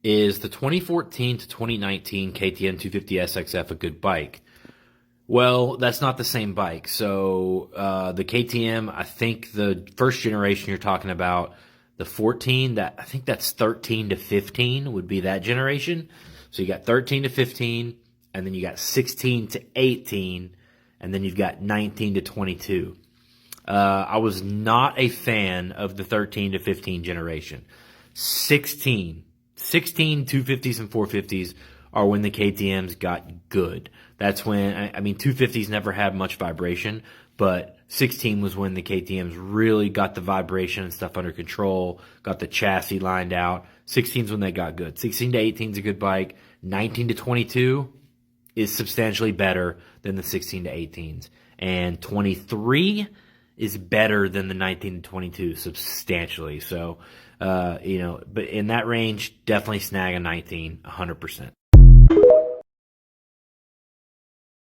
Is the 2014 to 2019 KTM 250 SXF a good bike? Well, that's not the same bike. So the KTM, I think the first generation you're talking about, the 14, that I think that's 13 to 15 would be that generation. So you got 13 to 15, and then you got 16 to 18, and then you've got 19 to 22. I was not a fan of the 13 to 15 generation. 16 250s and 450s are when the KTMs got good. That's when, 250s never had much vibration, but 16 was when the KTMs really got the vibration and stuff under control, got the chassis lined out. 16 is when they got good. 16 to 18 is a good bike. 19 to 22 is substantially better than the 16 to 18s. And 23 is better than the 19 to 22 substantially. So, but in that range, definitely snag a 19, 100%.